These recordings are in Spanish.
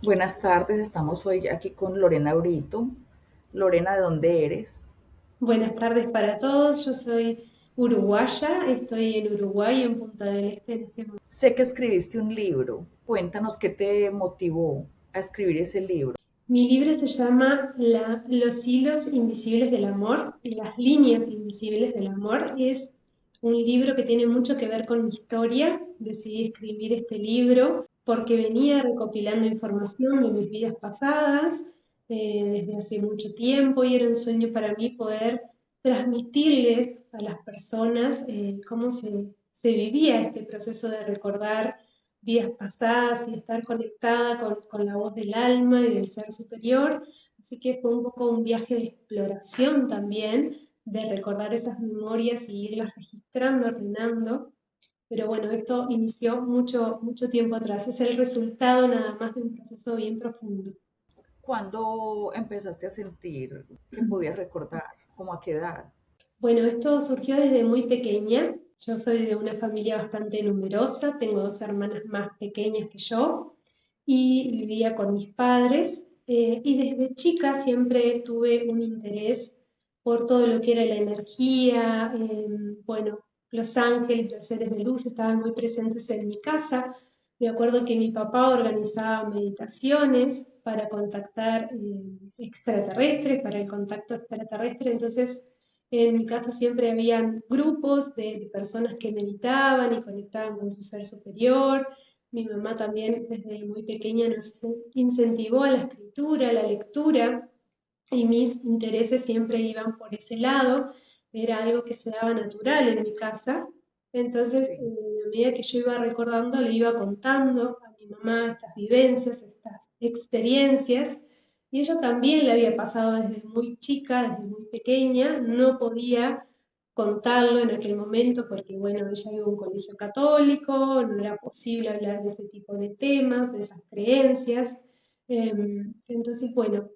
Buenas tardes, estamos hoy aquí con Lorena Brito. Lorena, ¿de dónde eres? Buenas tardes para todos, yo soy uruguaya, estoy en Uruguay, en Punta del Este en este momento. Sé que escribiste un libro. Cuéntanos qué te motivó a escribir ese libro. Mi libro se llama Los hilos invisibles del amor, las líneas invisibles del amor. Es un libro que tiene mucho que ver con mi historia. Decidí escribir este libro porque venía recopilando información de mis vidas pasadas desde hace mucho tiempo y era un sueño para mí poder transmitirles a las personas cómo se vivía este proceso de recordar vidas pasadas y estar conectada con la voz del alma y del ser superior. Así que fue un poco un viaje de exploración también, de recordar esas memorias y irlas registrando, ordenando. Pero bueno, esto inició mucho, mucho tiempo atrás. Es el resultado nada más de un proceso bien profundo. ¿Cuándo empezaste a sentir que podías recordar? ¿Cómo a qué edad? Bueno, esto surgió desde muy pequeña. Yo soy de una familia bastante numerosa, tengo dos hermanas más pequeñas que yo y vivía con mis padres. Y desde chica siempre tuve un interés por todo lo que era la energía. Bueno, los ángeles, los seres de luz estaban muy presentes en mi casa. Me acuerdo que mi papá organizaba meditaciones para contactar extraterrestres, para el contacto extraterrestre. Entonces, en mi casa siempre habían grupos de personas que meditaban y conectaban con su ser superior. Mi mamá también desde muy pequeña nos incentivó a la escritura, a la lectura, y mis intereses siempre iban por ese lado. Era algo que se daba natural en mi casa. Entonces, Sí. a medida que yo iba recordando, le iba contando a mi mamá estas vivencias, estas experiencias, y ella también le había pasado desde muy chica, desde muy pequeña, no podía contarlo en aquel momento porque, bueno, ella iba a un colegio católico, no era posible hablar de ese tipo de temas, de esas creencias. Entonces, bueno,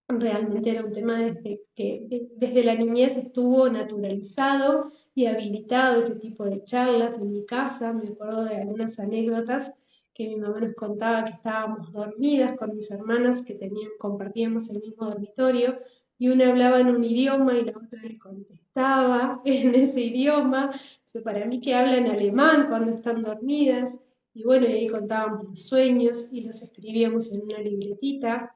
realmente era un tema desde que desde la niñez estuvo naturalizado y habilitado ese tipo de charlas en mi casa. Me acuerdo de algunas anécdotas que mi mamá nos contaba que estábamos dormidas con mis hermanas que compartíamos el mismo dormitorio y una hablaba en un idioma y la otra le contestaba en ese idioma. O sea, para mí que habla en alemán cuando están dormidas. Y bueno, y ahí contábamos los sueños y los escribíamos en una libretita.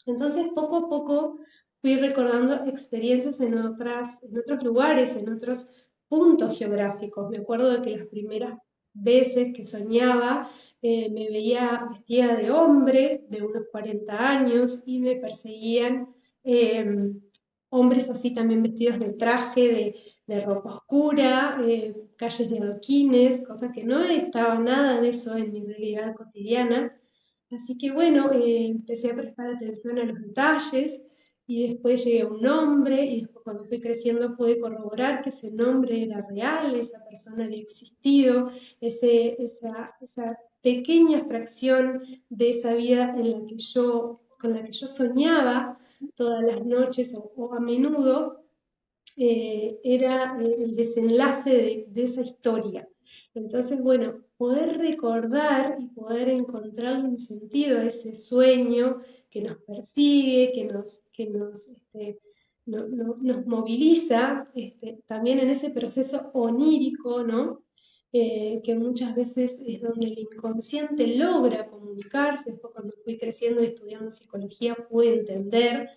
Entonces, poco a poco fui recordando experiencias en otros lugares, en otros puntos geográficos. Me acuerdo de que las primeras veces que soñaba me veía vestida de hombre de unos 40 años y me perseguían eh, hombres así también vestidos de traje, de ropa oscura, calles de adoquines, cosas que no estaba nada de eso en mi realidad cotidiana. Así que bueno, empecé a prestar atención a los detalles y después llegué a un nombre y después cuando fui creciendo pude corroborar que ese nombre era real, esa persona había existido, esa pequeña fracción de esa vida con la que yo soñaba todas las noches o a menudo, era el desenlace de esa historia. Entonces, bueno, poder recordar y poder encontrar un sentido a ese sueño que nos persigue, nos moviliza, también en ese proceso onírico, ¿no? Que muchas veces es donde el inconsciente logra comunicarse. Después, cuando fui creciendo y estudiando psicología, pude entender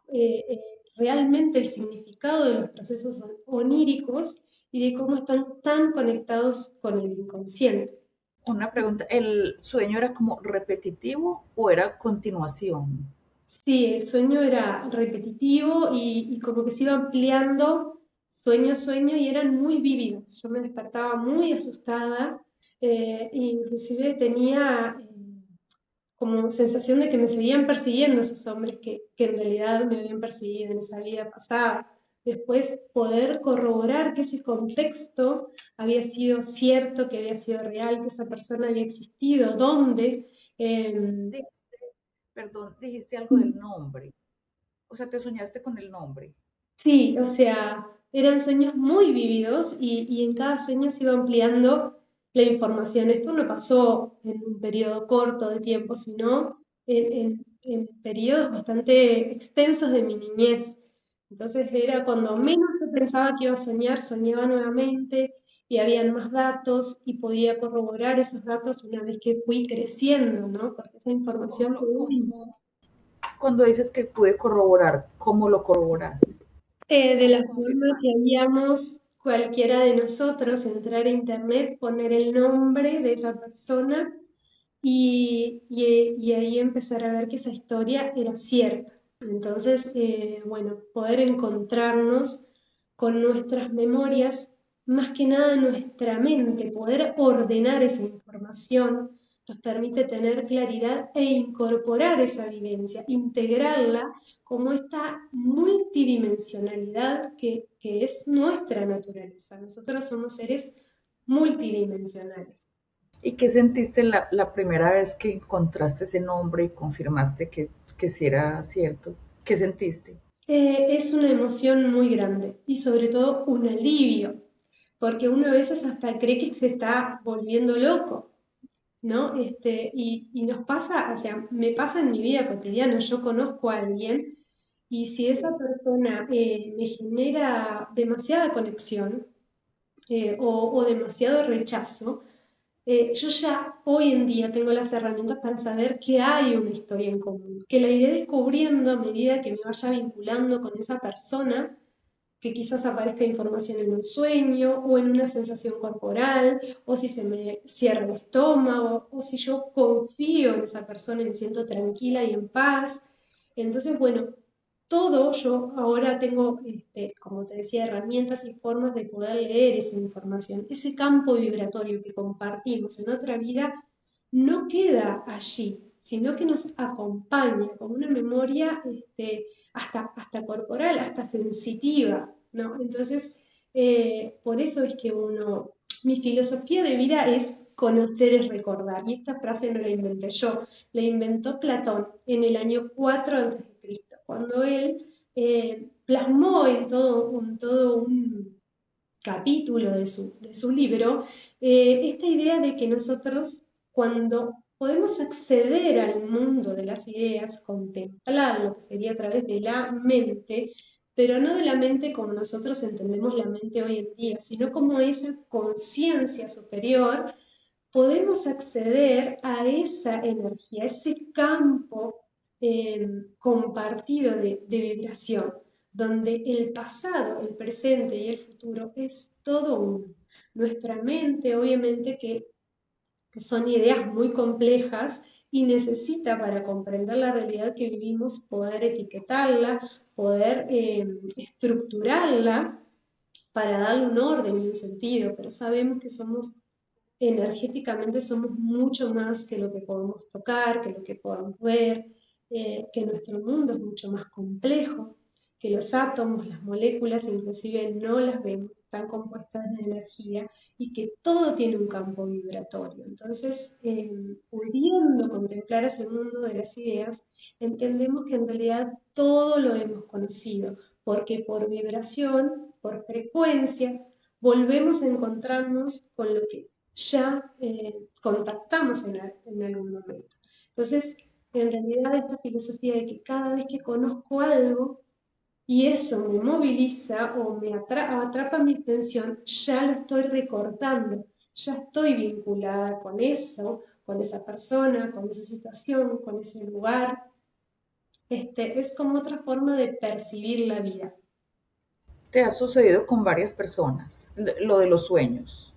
eh, eh, realmente el significado de los procesos oníricos y de cómo están tan conectados con el inconsciente. Una pregunta, ¿el sueño era como repetitivo o era continuación? Sí, el sueño era repetitivo y como que se iba ampliando sueño a sueño y eran muy vívidos. Yo me despertaba muy asustada, e inclusive tenía como sensación de que me seguían persiguiendo esos hombres que en realidad me habían perseguido en esa vida pasada. Después poder corroborar que ese contexto había sido cierto, que había sido real, que esa persona había existido, dónde. Eh, Dijiste, perdón, dijiste algo del nombre. O sea, te soñaste con el nombre. sí, o sea, eran sueños muy vívidos y en cada sueño se iba ampliando la información. Esto no pasó en un periodo corto de tiempo, sino en periodos bastante extensos de mi niñez. Entonces era cuando menos yo pensaba que iba a soñar, soñaba nuevamente y habían más datos y podía corroborar esos datos una vez que fui creciendo, ¿no? Porque esa ¿Cómo información lo, cómo, cuando dices que pude corroborar, cómo lo corroboraste? de la ¿Cómo forma que confirmaste? haríamos cualquiera de nosotros entrar a internet, poner el nombre de esa persona y ahí empezar a ver que esa historia era cierta. Entonces, bueno, poder encontrarnos con nuestras memorias, más que nada nuestra mente, poder ordenar esa información, nos permite tener claridad e incorporar esa vivencia, integrarla como esta multidimensionalidad que es nuestra naturaleza. Nosotros somos seres multidimensionales. ¿Y qué sentiste la primera vez que encontraste ese nombre y confirmaste que sí era cierto? ¿Qué sentiste? Es una emoción muy grande y sobre todo un alivio, porque uno a veces hasta cree que se está volviendo loco, ¿no? Y nos pasa, o sea, me pasa en mi vida cotidiana, yo conozco a alguien y si esa Sí. persona me genera demasiada conexión o demasiado rechazo, yo ya hoy en día tengo las herramientas para saber que hay una historia en común, que la iré descubriendo a medida que me vaya vinculando con esa persona, que quizás aparezca información en un sueño o en una sensación corporal, o si se me cierra el estómago, o si yo confío en esa persona y me siento tranquila y en paz. Entonces, bueno, todo yo ahora tengo, como te decía, herramientas y formas de poder leer esa información. Ese campo vibratorio que compartimos en otra vida no queda allí, sino que nos acompaña como una memoria hasta corporal, hasta sensitiva, ¿no? Entonces, por eso es que mi filosofía de vida es conocer es recordar. Y esta frase no la inventé yo, la inventó Platón en el año 4 a.C., cuando él plasmó en todo un capítulo de su libro esta idea de que nosotros cuando podemos acceder al mundo de las ideas, contemplar lo que sería a través de la mente, pero no de la mente como nosotros entendemos la mente hoy en día, sino como esa conciencia superior, podemos acceder a esa energía, a ese campo compartido de vibración, donde el pasado, el presente y el futuro es todo uno. Nuestra mente, obviamente, que son ideas muy complejas y necesita para comprender la realidad que vivimos poder etiquetarla, poder estructurarla para darle un orden y un sentido, pero sabemos que energéticamente somos mucho más que lo que podemos tocar, que lo que podemos ver, que nuestro mundo es mucho más complejo, que los átomos, las moléculas, inclusive no las vemos, están compuestas de energía y que todo tiene un campo vibratorio. Entonces, pudiendo contemplar ese mundo de las ideas, entendemos que en realidad todo lo hemos conocido, porque por vibración, por frecuencia, volvemos a encontrarnos con lo que ya contactamos en algún momento. Entonces, en realidad esta filosofía de que cada vez que conozco algo y eso me moviliza o me atrapa mi atención, ya lo estoy recordando, ya estoy vinculada con eso, con esa persona, con esa situación, con ese lugar. Es como otra forma de percibir la vida. ¿Te ha sucedido con varias personas? Lo de los sueños.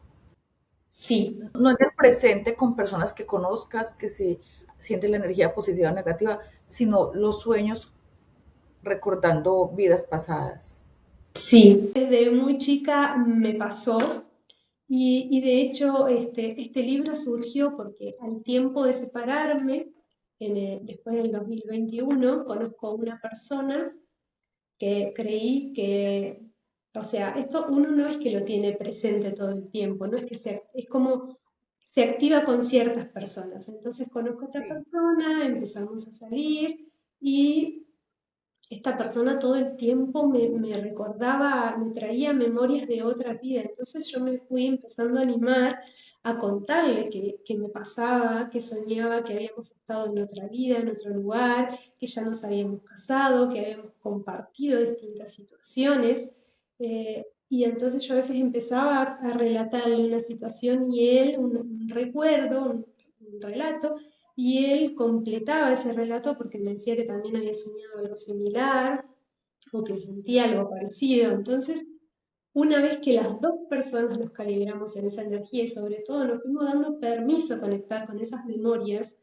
Sí, No en el presente con personas que conozcas, que se siente la energía positiva o negativa, sino los sueños recordando vidas pasadas. sí. Desde muy chica me pasó. Y de hecho, este libro surgió porque al tiempo de separarme, después del 2021, conozco a una persona que creí que, o sea, esto uno no es que lo tiene presente todo el tiempo, no es que es como se activa con ciertas personas. Entonces conozco a esta Sí. persona, empezamos a salir y esta persona todo el tiempo me recordaba, me traía memorias de otra vida. Entonces yo me fui empezando a animar a contarle qué me pasaba, que soñaba que habíamos estado en otra vida, en otro lugar, que ya nos habíamos casado, que habíamos compartido distintas situaciones. Y entonces yo a veces empezaba a relatarle una situación y él, un recuerdo, un relato, y él completaba ese relato porque me decía que también había soñado algo similar o que sentía algo parecido. Entonces, una vez que las dos personas nos calibramos en esa energía y sobre todo nos fuimos dando permiso a conectar con esas memorias,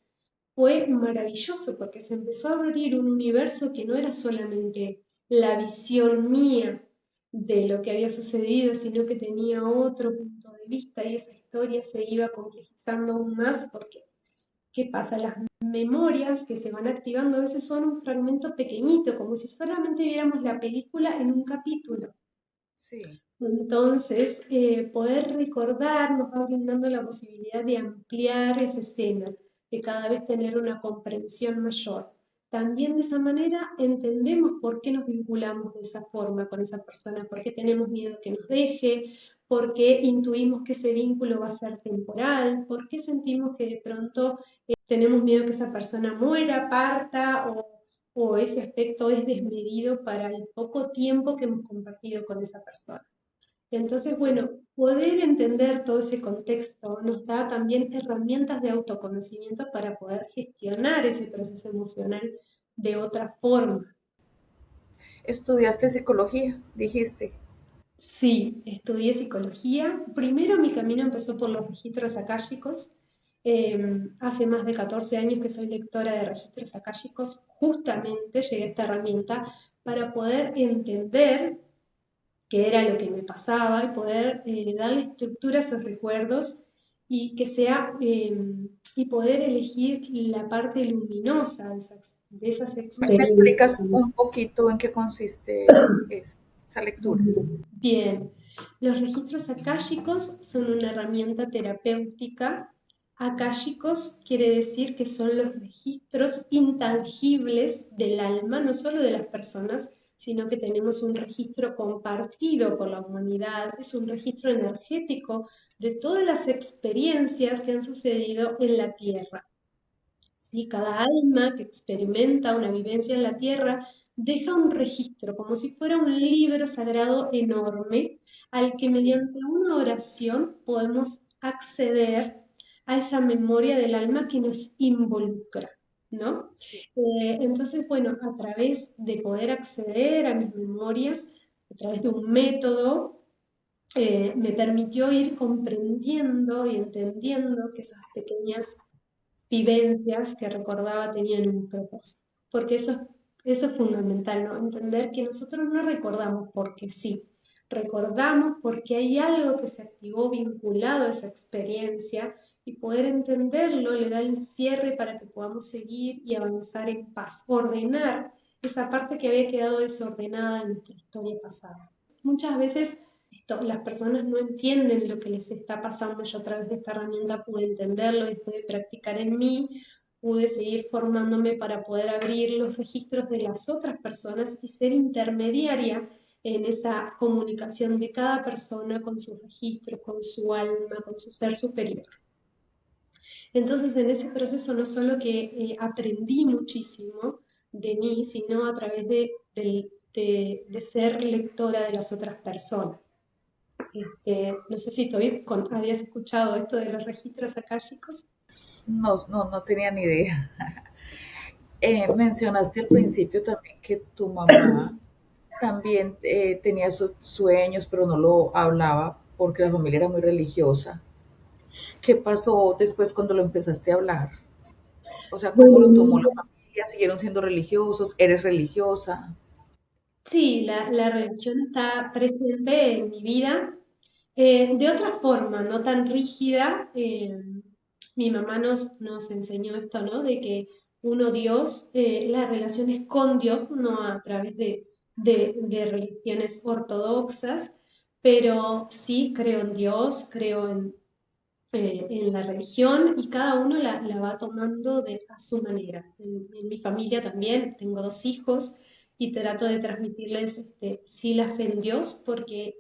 fue maravilloso porque se empezó a abrir un universo que no era solamente la visión mía de lo que había sucedido, sino que tenía otro punto de vista y esa historia se iba complejizando aún más porque, ¿qué pasa? Las memorias que se van activando a veces son un fragmento pequeñito, como si solamente viéramos la película en un capítulo. Sí, Entonces, poder recordar nos va brindando la posibilidad de ampliar esa escena, de cada vez tener una comprensión mayor. También de esa manera entendemos por qué nos vinculamos de esa forma con esa persona, por qué tenemos miedo que nos deje, por qué intuimos que ese vínculo va a ser temporal, por qué sentimos que de pronto tenemos miedo que esa persona muera, parta o ese aspecto es desmedido para el poco tiempo que hemos compartido con esa persona. Entonces, sí. bueno, poder entender todo ese contexto nos da también herramientas de autoconocimiento para poder gestionar ese proceso emocional de otra forma. Estudiaste psicología, dijiste. Sí, estudié psicología. Primero mi camino empezó por los registros akáshicos. Hace más de 14 años que soy lectora de registros akáshicos. Justamente llegué a esta herramienta para poder entender qué era lo que me pasaba y poder darle estructura a esos recuerdos y que sea y poder elegir la parte luminosa de esas ¿Me experiencias explicas también. un poquito en qué consiste esas lecturas? Bien, los registros akáshicos son una herramienta terapéutica. Akáshicos quiere decir que son los registros intangibles del alma, no solo de las personas, sino que tenemos un registro compartido por la humanidad, es un registro energético de todas las experiencias que han sucedido en la Tierra. ¿Sí? Cada alma que experimenta una vivencia en la Tierra deja un registro, como si fuera un libro sagrado enorme, al que Sí, mediante una oración podemos acceder a esa memoria del alma que nos involucra, ¿no? sí. Entonces, bueno, a través de poder acceder a mis memorias, a través de un método, me permitió ir comprendiendo y entendiendo que esas pequeñas vivencias que recordaba tenían un propósito. Porque eso es fundamental, ¿no? Entender que nosotros no recordamos porque sí, recordamos porque hay algo que se activó vinculado a esa experiencia y poder entenderlo le da el cierre para que podamos seguir y avanzar en paz, ordenar esa parte que había quedado desordenada en nuestra historia pasada. Muchas veces las personas no entienden lo que les está pasando. Yo a través de esta herramienta pude entenderlo y pude practicar en mí, pude seguir formándome para poder abrir los registros de las otras personas y ser intermediaria en esa comunicación de cada persona con sus registros, con su alma, con su ser superior. Entonces, en ese proceso no solo que aprendí muchísimo de mí, sino a través de ser lectora de las otras personas. No sé si habías escuchado esto de los registros akáshicos. No, no, no tenía ni idea. Mencionaste al principio también que tu mamá también tenía esos sueños, pero no lo hablaba porque la familia era muy religiosa. ¿Qué pasó después cuando lo empezaste a hablar? O sea, ¿cómo lo tomó la Bueno, familia? ¿Siguieron siendo religiosos? ¿Eres religiosa? sí, la religión está presente en mi vida de otra forma, no tan rígida. Mi mamá nos enseñó esto, ¿no? De que uno Dios, las relaciones con Dios, no a través de religiones ortodoxas, pero sí creo en Dios, creo en la religión y cada uno la va tomando a su manera. En mi familia también tengo dos hijos y trato de transmitirles sí la fe en Dios porque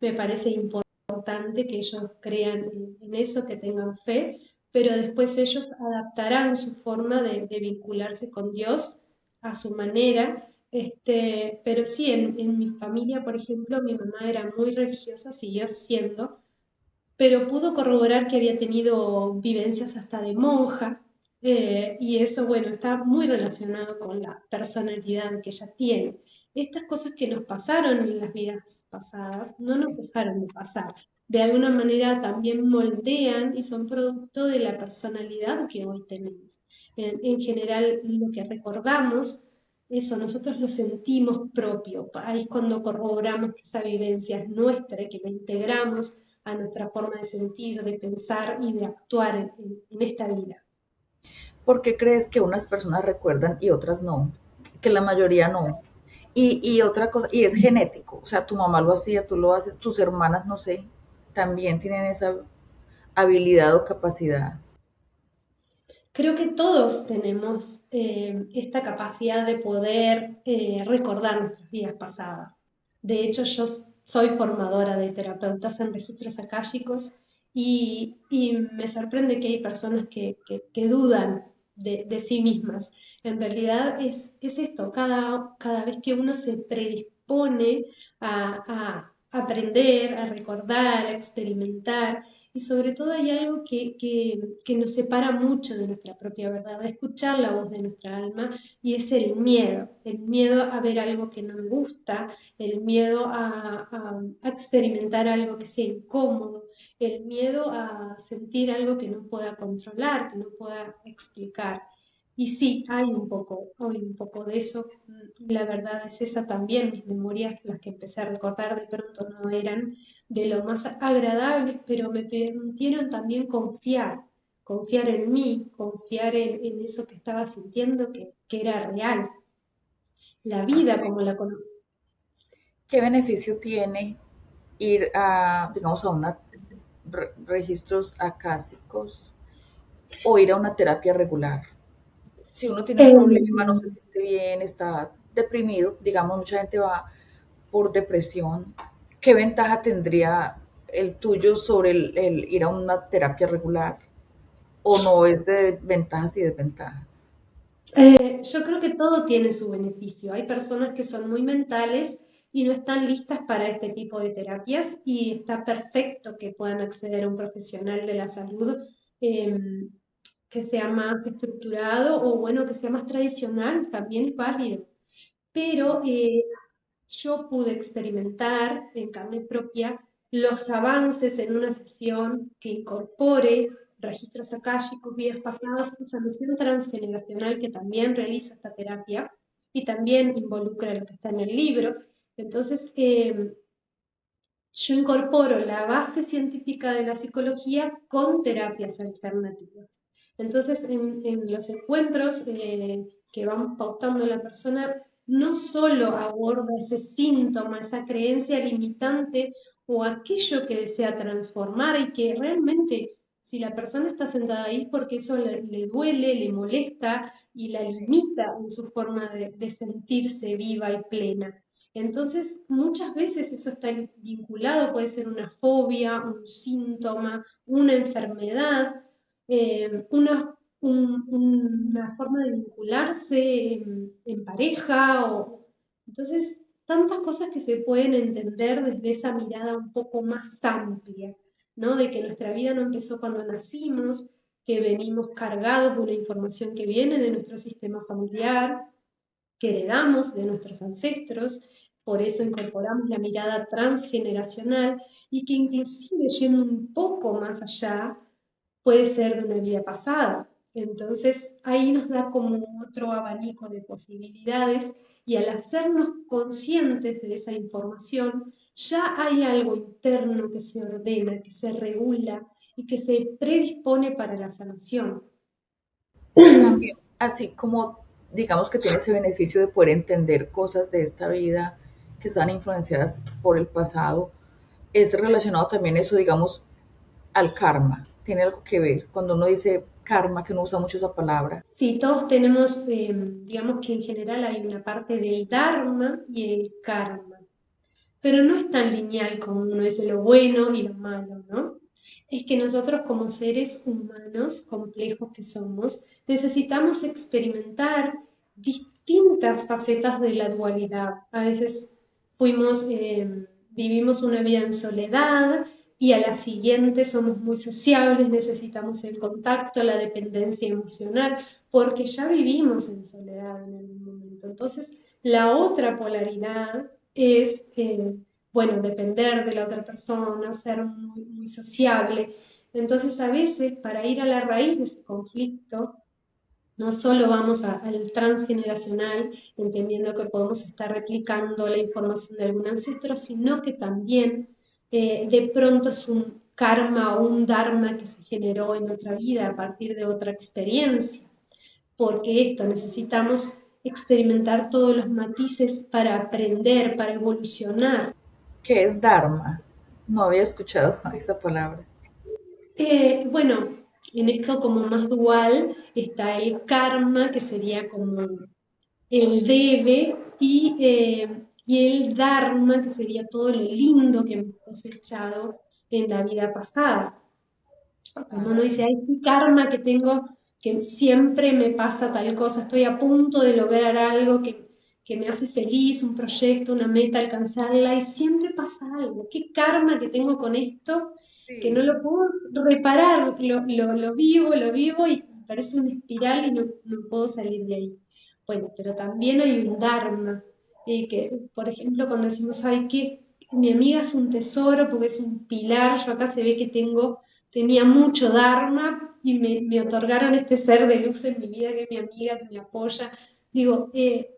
me parece importante importante que ellos crean en eso, que tengan fe, pero después ellos adaptarán su forma de vincularse con Dios a su manera. Pero sí, en mi familia, por ejemplo, mi mamá era muy religiosa, siguió siendo, pero pudo corroborar que había tenido vivencias hasta de monja, y eso, bueno, está muy relacionado con la personalidad que ella tiene. Estas cosas que nos pasaron en las vidas pasadas no nos dejaron de pasar. De alguna manera también moldean y son producto de la personalidad que hoy tenemos. En general, lo que recordamos, eso nosotros lo sentimos propio. Ahí es cuando corroboramos que esa vivencia es nuestra y que la integramos a nuestra forma de sentir, de pensar y de actuar en esta vida. ¿Por qué crees que unas personas recuerdan y otras no? Que la mayoría no. Y otra cosa, y es genético, o sea, tu mamá lo hacía, tú lo haces, tus hermanas, no sé, también tienen esa habilidad o capacidad. Creo que todos tenemos esta capacidad de poder recordar nuestras vidas pasadas. De hecho, yo soy formadora de terapeutas en registros akáshicos y me sorprende que hay personas que dudan de sí mismas. En realidad es esto, cada vez que uno se predispone a aprender, a recordar, a experimentar, y sobre todo hay algo que nos separa mucho de nuestra propia verdad, de escuchar la voz de nuestra alma, y es el miedo a ver algo que no me gusta, el miedo a experimentar algo que sea incómodo, el miedo a sentir algo que no pueda controlar, que no pueda explicar. Y sí, hay un poco de eso. La verdad es esa también, mis memorias, las que empecé a recordar de pronto no eran de lo más agradables, pero me permitieron también confiar en mí, confiar en eso que estaba sintiendo, que era real, la vida como la conozco. ¿Qué beneficio tiene ir a, digamos, a una registros acásicos o ir a una terapia regular? Si uno tiene un problema, no se Eh, siente bien, está deprimido, digamos, mucha gente va por depresión, ¿qué ventaja tendría el tuyo sobre el ir a una terapia regular? ¿O no es de ventajas y desventajas? yo creo que todo tiene su beneficio. Hay personas que son muy mentales y no están listas para este tipo de terapias, y está perfecto que puedan acceder a un profesional de la salud em, que sea más estructurado, o bueno, que sea más tradicional, también es válido. Pero yo pude experimentar en carne propia los avances en una sesión que incorpore registros akáshicos, vidas pasadas, sanación transgeneracional, que también realiza esta terapia y también involucra lo que está en el libro. Entonces, yo incorporo la base científica de la psicología con terapias alternativas. Entonces, en los encuentros que vamos pautando, la persona no solo aborda ese síntoma, esa creencia limitante o aquello que desea transformar, y que realmente, si la persona está sentada ahí porque eso le duele, le molesta y la Sí. limita en su forma de sentirse viva y plena. Entonces, muchas veces eso está vinculado, puede ser una fobia, un síntoma, una enfermedad, una forma de vincularse en pareja. Entonces, tantas cosas que se pueden entender desde esa mirada un poco más amplia, ¿no? De que nuestra vida no empezó cuando nacimos, que venimos cargados de una información que viene de nuestro sistema familiar, que heredamos de nuestros ancestros, por eso incorporamos la mirada transgeneracional, y que inclusive yendo un poco más allá puede ser de una vida pasada. Entonces ahí nos da como otro abanico de posibilidades, y al hacernos conscientes de esa información ya hay algo interno que se ordena, que se regula y que se predispone para la sanación. También, así como digamos que tiene ese beneficio de poder entender cosas de esta vida que están influenciadas por el pasado, es relacionado también eso, digamos, al karma. Tiene algo que ver. Cuando uno dice karma, que uno usa mucho esa palabra, Sí, todos tenemos, digamos que en general hay una parte del Dharma y el karma. pero no es tan lineal como uno dice lo bueno y lo malo, ¿no? Es que nosotros como seres humanos complejos que somos, necesitamos experimentar distintas facetas de la dualidad. A veces vivimos una vida en soledad y a la siguiente somos muy sociables, necesitamos el contacto, la dependencia emocional, porque ya vivimos en soledad en algún momento. Entonces, la otra polaridad es, bueno, depender de la otra persona, ser muy, muy sociable. Entonces, a veces, para ir a la raíz de ese conflicto, no solo vamos al transgeneracional, entendiendo que podemos estar replicando la información de algún ancestro, sino que también de pronto es un karma o un dharma que se generó en otra vida a partir de otra experiencia, porque esto necesitamos experimentar todos los matices para aprender, para evolucionar. ¿Qué es Dharma? No había escuchado esa palabra. Bueno, en esto como más dual está el karma, que sería como el debe, y el dharma, que sería todo lo lindo que hemos cosechado en la vida pasada. Cuando Ah, uno dice, sí. ay, qué karma que tengo, que siempre me pasa tal cosa, estoy a punto de lograr algo que me hace feliz, un proyecto, una meta, alcanzarla, y siempre pasa algo. Qué karma que tengo con esto, que no Sí. lo puedo reparar, lo vivo y parece una espiral y no puedo salir de ahí. Bueno, pero también hay un dharma, que, por ejemplo, cuando decimos, ay, que mi amiga es un tesoro porque es un pilar, yo acá se ve que tenía mucho Dharma y me otorgaron este ser de luz en mi vida, que es mi amiga, que me apoya. Digo,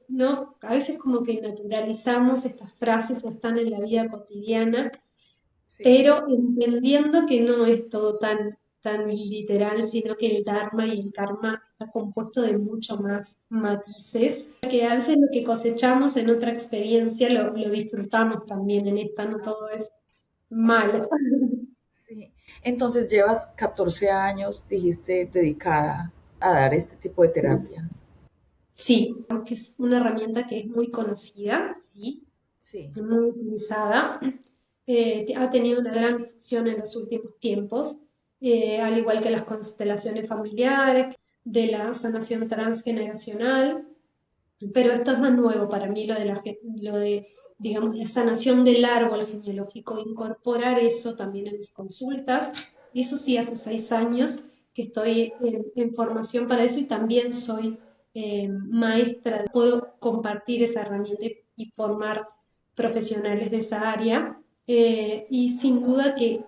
no, a veces como que naturalizamos estas frases o están en la vida cotidiana, Sí. pero entendiendo que no es todo tan literal, sino que el Dharma y el Karma está compuesto de mucho más matices, que a veces lo que cosechamos en otra experiencia lo disfrutamos también en esta, no todo es malo. Sí. Entonces llevas 14 años, dijiste, dedicada a dar este tipo de terapia. Sí, aunque es una herramienta que es muy conocida, sí, Sí. muy utilizada, ha tenido una gran difusión en los últimos tiempos, al igual que las constelaciones familiares, de la sanación transgeneracional, pero esto es más nuevo para mí, lo de, digamos, la sanación del árbol genealógico, incorporar eso también en mis consultas. Eso sí, hace 6 años que estoy en formación para eso y también soy maestra. Puedo compartir esa herramienta y formar profesionales de esa área. Y sin duda que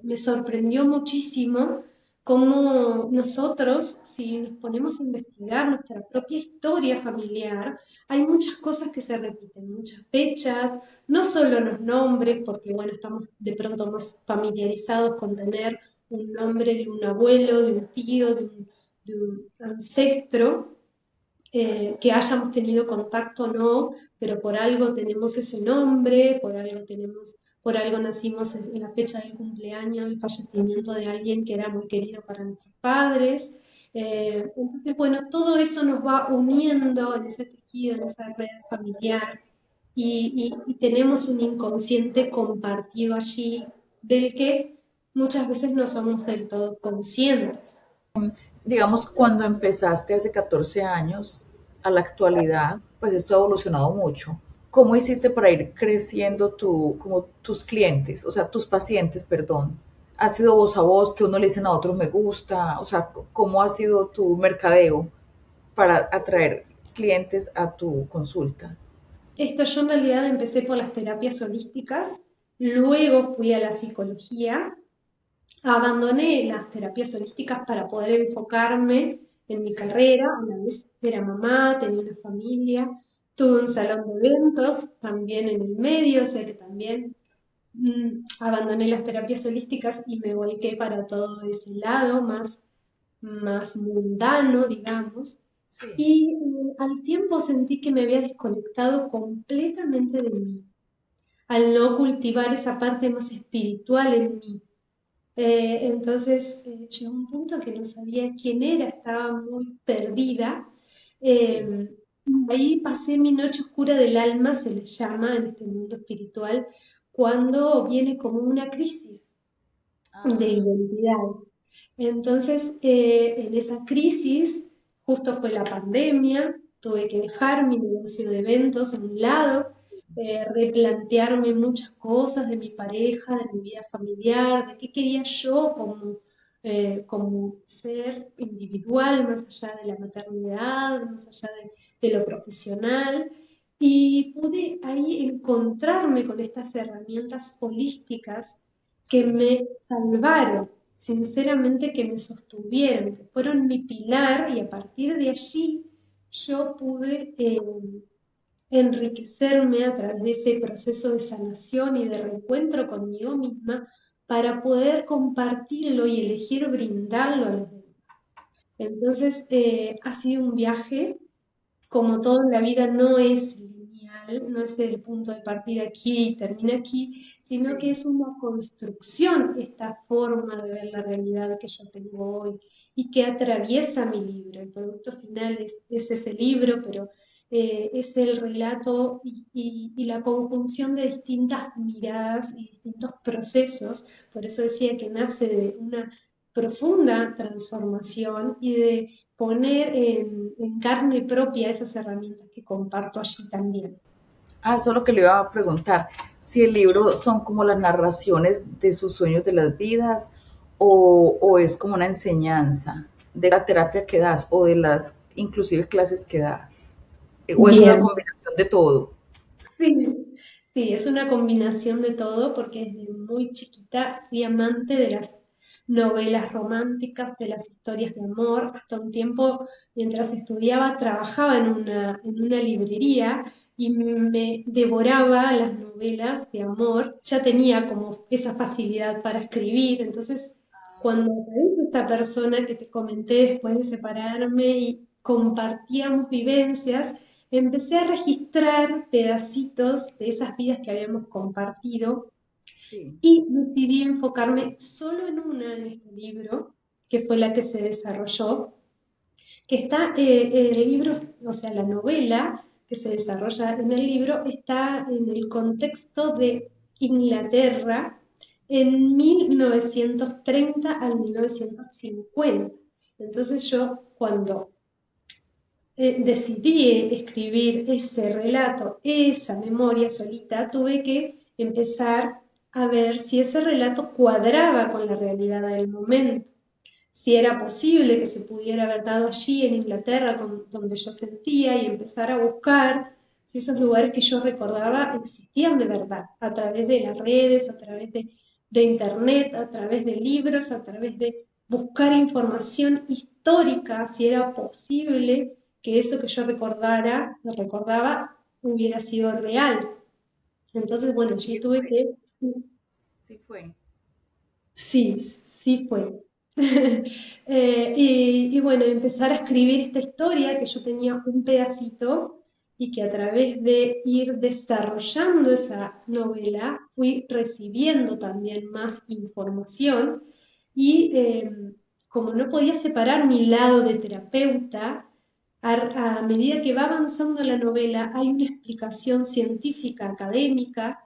me sorprendió muchísimo cómo nosotros, si nos ponemos a investigar nuestra propia historia familiar, hay muchas cosas que se repiten, muchas fechas, no solo los nombres, porque bueno, estamos de pronto más familiarizados con tener un nombre de un abuelo, de un tío, de un ancestro, que hayamos tenido contacto o no, pero por algo tenemos ese nombre, por algo nacimos en la fecha del cumpleaños, el fallecimiento de alguien que era muy querido para nuestros padres. Entonces, bueno, todo eso nos va uniendo en ese tejido, en esa red familiar, y tenemos un inconsciente compartido allí del que muchas veces no somos del todo conscientes. Digamos, cuando empezaste hace 14 años a la actualidad, pues esto ha evolucionado mucho. ¿Cómo hiciste para ir creciendo como tus clientes, o sea, tus pacientes, perdón? ¿Ha sido voz a voz que uno le dicen a otro me gusta? O sea, ¿cómo ha sido tu mercadeo para atraer clientes a tu consulta? Esto yo en realidad empecé por las terapias holísticas, luego fui a la psicología, abandoné las terapias holísticas para poder enfocarme en mi Sí. carrera, a la vez era mamá, tenía una familia, tuve un Sí. salón de eventos también en el medio, o sea que también abandoné las terapias holísticas y me volqué para todo ese lado más mundano, digamos. Sí. Y al tiempo sentí que me había desconectado completamente de mí, al no cultivar esa parte más espiritual en mí. Entonces llegó un punto que no sabía quién era, estaba muy perdida. Sí. Ahí pasé mi noche oscura del alma, se le llama en este mundo espiritual, cuando viene como una crisis de Ah, identidad. Entonces, en esa crisis, justo fue la pandemia, tuve que dejar mi negocio de eventos a un lado, replantearme muchas cosas de mi pareja, de mi vida familiar, de qué quería yo como ser individual, más allá de la maternidad, más allá de lo profesional. Y pude ahí encontrarme con estas herramientas holísticas que sí, me salvaron, sinceramente que me sostuvieron, que fueron mi pilar y a partir de allí yo pude enriquecerme a través de ese proceso de sanación y de reencuentro conmigo misma para poder compartirlo y elegir brindarlo a los demás. Entonces, ha sido un viaje como todo en la vida no es lineal, no es el punto de partida aquí y termina aquí, sino que sí. es una construcción esta forma de ver la realidad que yo tengo hoy y que atraviesa mi libro. El producto final es ese libro, pero es el relato y la conjunción de distintas miradas y distintos procesos. Por eso decía que nace de una profunda transformación y de poner en carne propia esas herramientas que comparto allí también. Ah, eso es lo que le iba a preguntar. Si el libro son como las narraciones de sus sueños de las vidas o es como una enseñanza de la terapia que das o de las inclusive clases que das. O es una Bien, combinación de todo. sí, sí, es una combinación de todo porque desde muy chiquita fui amante de las novelas románticas, de las historias de amor. Hasta un tiempo, mientras estudiaba, trabajaba en una librería y me devoraba las novelas de amor. Ya tenía como esa facilidad para escribir. Entonces, cuando aparece esta persona que te comenté después de separarme y compartíamos vivencias, empecé a registrar pedacitos de esas vidas que habíamos compartido Sí. y decidí enfocarme solo en una en este libro, que fue la que se desarrolló, que está, el libro, o sea, la novela que se desarrolla en el libro está en el contexto de Inglaterra en 1930 al 1950. Entonces yo cuando decidí escribir ese relato, esa memoria solita, tuve que empezar a ver si ese relato cuadraba con la realidad del momento, si era posible que se pudiera haber dado allí en Inglaterra donde yo sentía y empezar a buscar si esos lugares que yo recordaba existían de verdad, a través de las redes, a través de internet, a través de libros, a través de buscar información histórica, si era posible que eso que yo recordaba, hubiera sido real. Entonces, bueno, allí Y tuve fue, que sí fue. sí, sí fue. Y bueno, empezar a escribir esta historia que yo tenía un pedacito y que a través de ir desarrollando esa novela fui recibiendo también más información y como no podía separar mi lado de terapeuta, a medida que va avanzando la novela hay una explicación científica, académica,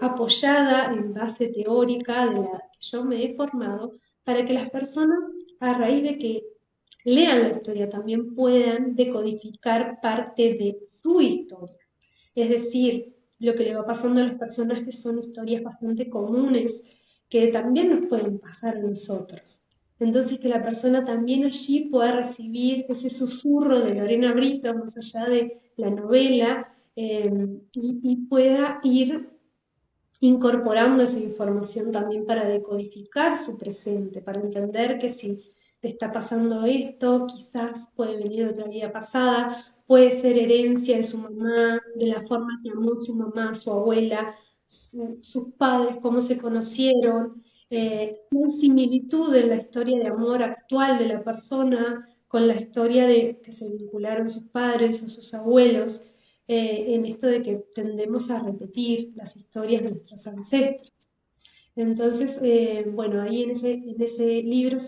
apoyada en base teórica de la que yo me he formado, para que las personas, a raíz de que lean la historia, también puedan decodificar parte de su historia. Es decir, lo que le va pasando a los personajes son historias bastante comunes que también nos pueden pasar a nosotros. Entonces, que la persona también allí pueda recibir ese susurro de Lorena Brito, más allá de la novela, y pueda ir incorporando esa información también para decodificar su presente, para entender que si le está pasando esto, quizás puede venir de otra vida pasada, puede ser herencia de su mamá, de la forma que amó su mamá, su abuela, sus padres, cómo se conocieron, Sí. si hay similitud en la historia de amor actual de la persona con la historia de que se vincularon sus padres o sus abuelos, en esto de que tendemos a repetir las historias de nuestros ancestros. Entonces, bueno, ahí en ese libro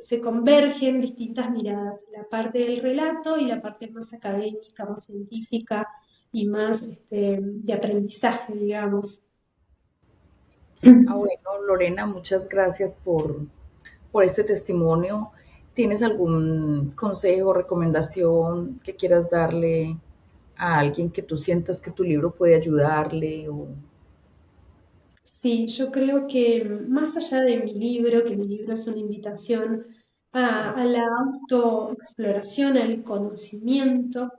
se convergen distintas miradas, la parte del relato y la parte más académica, más científica y más de aprendizaje, digamos. Ah, bueno, Lorena, muchas gracias por este testimonio. ¿Tienes algún consejo, recomendación que quieras darle a alguien que tú sientas que tu libro puede ayudarle? O... Sí, yo creo que más allá de mi libro, que mi libro es una invitación Sí, a la autoexploración, al conocimiento,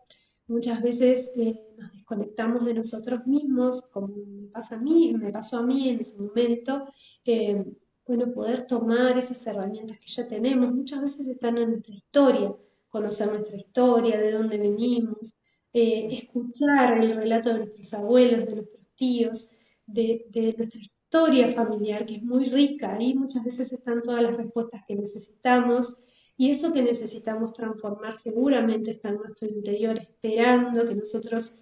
muchas veces nos desconectamos de nosotros mismos, como me pasa a mí, me pasó a mí en ese momento. eh, bueno, poder tomar esas herramientas que ya tenemos, muchas veces están en nuestra historia, conocer nuestra historia, de dónde venimos, sí. escuchar el relato de nuestros abuelos, de nuestros tíos, de nuestra historia familiar, que es muy rica. Ahí muchas veces están todas las respuestas que necesitamos y eso que necesitamos transformar seguramente está en nuestro interior, esperando que nosotros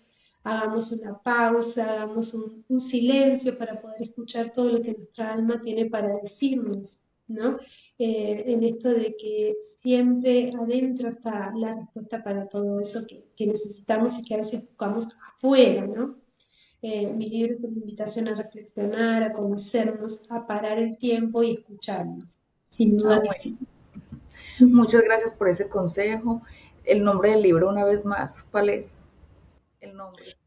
hagamos una pausa, hagamos un silencio para poder escuchar todo lo que nuestra alma tiene para decirnos, ¿no? En esto de que siempre adentro está la respuesta para todo eso que necesitamos y que a veces buscamos afuera, ¿no? Mi libro es una invitación a reflexionar, a conocernos, a parar el tiempo y escucharnos. Sin Ah, duda que bueno. sí. Muchas gracias por ese consejo. El nombre del libro, una vez más, ¿cuál es el nombre?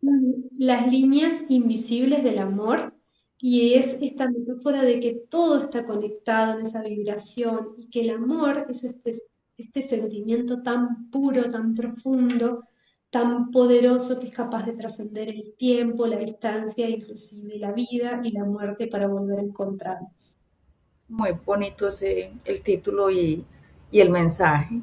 Las líneas invisibles del amor, y es Sí. esta metáfora de que todo está conectado en esa vibración y que el amor es este sentimiento tan puro, tan profundo, tan poderoso que es capaz de trascender el tiempo, la distancia, inclusive la vida y la muerte para volver a encontrarnos. Muy bonito el título y el mensaje.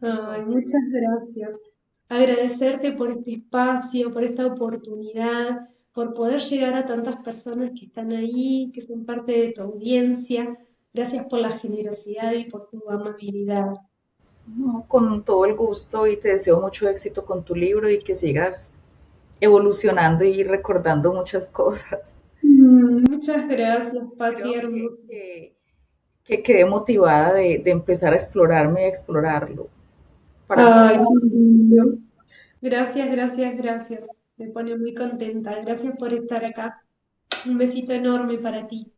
Ay, Entonces, muchas gracias. Agradecerte por este espacio, por esta oportunidad, por poder llegar a tantas personas que están ahí, que son parte de tu audiencia. Gracias por la generosidad y por tu amabilidad. no, con todo el gusto y te deseo mucho éxito con tu libro y que sigas evolucionando y recordando muchas cosas. Muchas gracias, Patria Creo hermosa. que quedé motivada de empezar a explorarme y a explorarlo para mí. Ay, qué lindo. Gracias, gracias, gracias. Me pone muy contenta. Gracias por estar acá. Un besito enorme para ti.